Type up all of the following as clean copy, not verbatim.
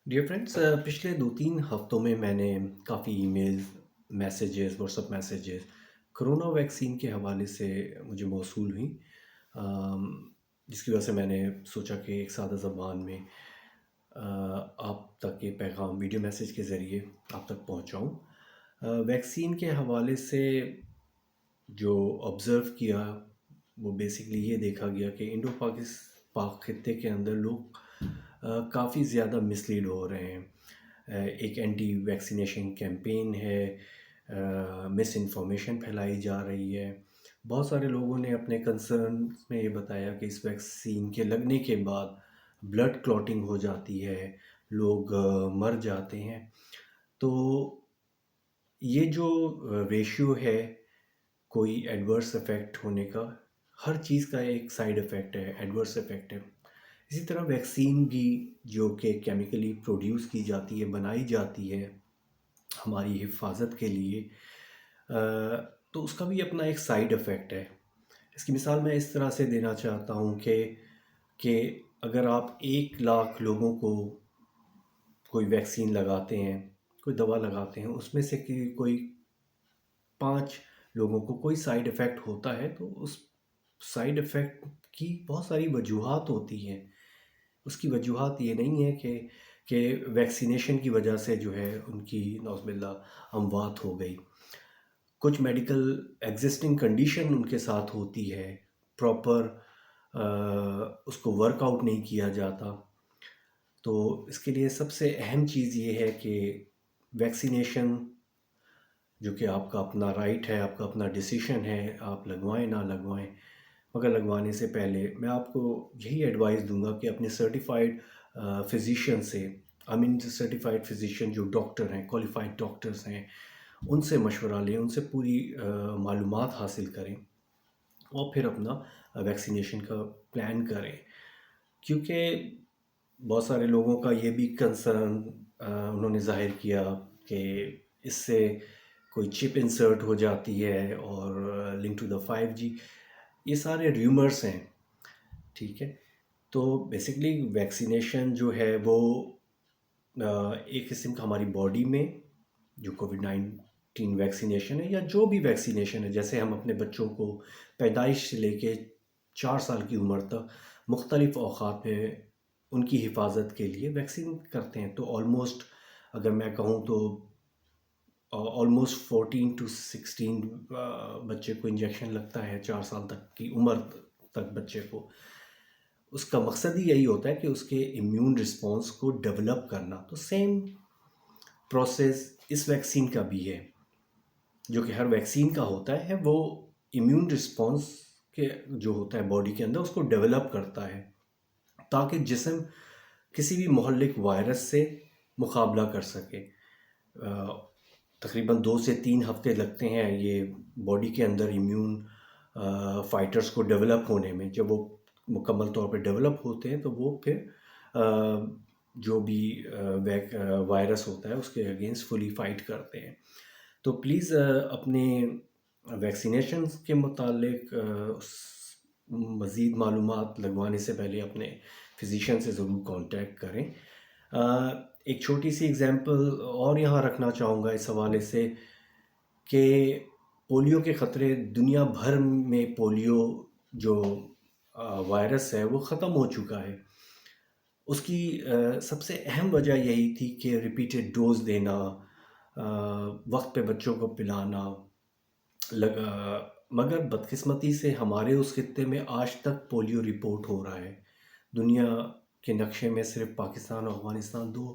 Dear friends, پچھلے 2-3 ہفتوں میں نے کافی emails, messages, WhatsApp messages corona vaccine کے حوالے سے مجھے موصول ہوئیں، آم، جس کی وجہ سے میں نے سوچا کہ ایک سادہ زبان میں آپ تک یہ پیغام ویڈیو میسیج کے ذریعے آپ تک پہنچاؤں۔ ویکسین کے حوالے سے جو آبزرو کیا وہ بیسکلی یہ دیکھا گیا کہ انڈو پاک خطے کے اندر لوگ کافی زیادہ مسلیڈ ہو رہے ہیں۔ ایک اینٹی ویکسینیشن کیمپین ہے، مس انفارمیشن پھیلائی جا رہی ہے۔ بہت سارے لوگوں نے اپنے کنسرن میں یہ بتایا کہ اس ویکسین کے لگنے کے بعد بلڈ کلوٹنگ ہو جاتی ہے، لوگ مر جاتے ہیں۔ تو یہ جو ریشیو ہے کوئی ایڈورس افیکٹ ہونے کا، ہر چیز کا ایک سائیڈ افیکٹ ہے، ایڈورس افیکٹ ہے۔ اسی طرح ویکسین بھی جو کہ کیمیکلی پروڈیوس کی جاتی ہے، بنائی جاتی ہے ہماری حفاظت کے لیے، تو اس کا بھی اپنا ایک سائیڈ افیکٹ ہے۔ اس کی مثال میں اس طرح سے دینا چاہتا ہوں کہ اگر آپ 1 لاکھ لوگوں کو کوئی ویکسین لگاتے ہیں، کوئی دوا لگاتے ہیں، اس میں سے کہ کوئی 5 لوگوں کو کوئی سائیڈ افیکٹ ہوتا ہے، تو اس سائیڈ افیکٹ کی بہت ساری وجوہات ہوتی ہیں۔ اس کی وجوہات یہ نہیں ہے کہ ویکسینیشن کی وجہ سے جو ہے ان کی نعوذ باللہ اموات ہو گئی۔ کچھ میڈیکل ایگزسٹنگ کنڈیشن ان کے ساتھ ہوتی ہے، پراپر اس کو ورک آؤٹ نہیں کیا جاتا۔ تو اس کے لیے سب سے اہم چیز یہ ہے کہ ویکسینیشن، جو کہ آپ کا اپنا رائٹ ہے، آپ کا اپنا ڈیسیشن ہے، آپ لگوائیں نہ لگوائیں، مگر لگوانے سے پہلے میں آپ کو یہی ایڈوائز دوں گا کہ اپنے سرٹیفائڈ فزیشین سے، سرٹیفائڈ فزیشین جو ڈاکٹر ہیں، کوالیفائڈ ڈاکٹرز ہیں، ان سے مشورہ لیں، ان سے پوری معلومات حاصل کریں اور پھر اپنا ویکسینیشن کا پلان کریں۔ کیونکہ بہت سارے لوگوں کا یہ بھی کنسرن انہوں نے ظاہر کیا کہ اس سے کوئی چپ انسرٹ ہو جاتی ہے اور لنک ٹو دا 5G، یہ سارے ریومرس ہیں، ٹھیک ہے۔ تو بیسکلی ویکسینیشن جو ہے وہ ایک قسم کا ہماری باڈی میں جو کووڈ-19 ویکسینیشن ہے یا جو بھی ویکسینیشن ہے، جیسے ہم اپنے بچوں کو پیدائش سے لے کے 4 سال کی عمر تک مختلف اوقات میں ان کی حفاظت کے لیے ویکسین کرتے ہیں، تو آلموسٹ اگر میں کہوں تو آلموسٹ 14 to 16 بچے کو انجیکشن لگتا ہے 4 سال تک کی عمر تک بچے کو۔ اس کا مقصد ہی یہی ہوتا ہے کہ اس کے امیون رسپانس کو ڈیولپ کرنا۔ تو سیم پروسیس اس ویکسین کا بھی ہے، جو کہ ہر ویکسین کا ہوتا ہے، وہ امیون رسپانس کے جو ہوتا ہے باڈی کے اندر، اس کو ڈیولپ کرتا ہے تاکہ جسم کسی بھی مہلک وائرس سے مقابلہ کر سکے۔ تقریباً 2 سے 3 ہفتے لگتے ہیں یہ باڈی کے اندر امیون فائٹرز کو ڈیولپ ہونے میں۔ جب وہ مکمل طور پہ ڈیولپ ہوتے ہیں تو وہ پھر جو بھی وائرس ہوتا ہے اس کے اگینسٹ فلی فائٹ کرتے ہیں۔ تو پلیز اپنے ویکسینیشنز کے متعلق مزید معلومات لگوانے سے پہلے اپنے فزیشین سے ضرور کانٹیکٹ کریں۔ ایک چھوٹی سی اگزامپل اور یہاں رکھنا چاہوں گا اس حوالے سے کہ پولیو کے خطرے دنیا بھر میں، پولیو جو وائرس ہے وہ ختم ہو چکا ہے۔ اس کی سب سے اہم وجہ یہی تھی کہ ریپیٹڈ ڈوز دینا، وقت پہ بچوں کو پلانا مگر بدقسمتی سے ہمارے اس خطے میں آج تک پولیو رپورٹ ہو رہا ہے۔ دنیا کے نقشے میں صرف پاکستان اور افغانستان دو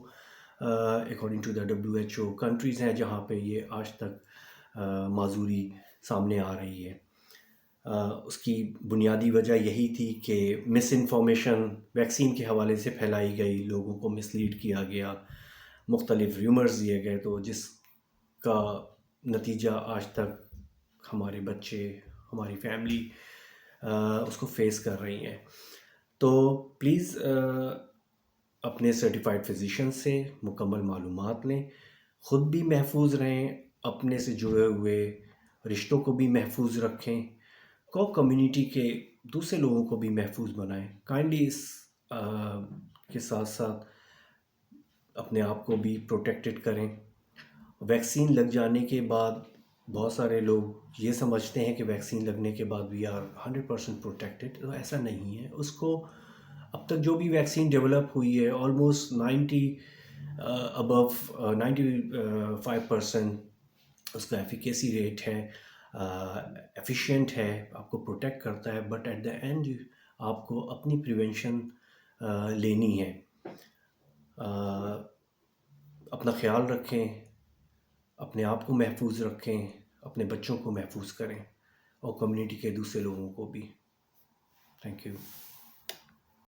according to the WHO countries ہیں جہاں پہ یہ آج تک معذوری سامنے آ رہی ہے۔ اس کی بنیادی وجہ یہی تھی کہ مس انفارمیشن ویکسین کے حوالے سے پھیلائی گئی، لوگوں کو مسلیڈ کیا گیا، مختلف ریومرز دیے گئے، تو جس کا نتیجہ آج تک ہمارے بچے، ہماری فیملی اس کو فیس کر رہی ہیں۔ تو پلیز اپنے سرٹیفائڈ فزیشین سے مکمل معلومات لیں، خود بھی محفوظ رہیں، اپنے سے جڑے ہوئے رشتوں کو بھی محفوظ رکھیں، کمیونٹی کے دوسرے لوگوں کو بھی محفوظ بنائیں۔ کائنڈلی اس کے ساتھ ساتھ اپنے آپ کو بھی پروٹیکٹڈ کریں۔ ویکسین لگ جانے کے بعد بہت سارے لوگ یہ سمجھتے ہیں کہ ویکسین لگنے کے بعد وی آر 100% پروٹیکٹڈ، تو ایسا نہیں ہے۔ اس کو اب تک جو بھی ویکسین ڈیولپ ہوئی ہے آلموسٹ 95% اس کا ایفیکیسی ریٹ ہے، ایفیشینٹ ہے، آپ کو پروٹیکٹ کرتا ہے، بٹ ایٹ دا اینڈ آپ کو اپنی پریونشن لینی ہے۔ اپنا خیال رکھیں، اپنے آپ کو محفوظ رکھیں، اپنے بچوں کو محفوظ کریں اور کمیونٹی کے دوسرے لوگوں کو بھی۔ Thank you.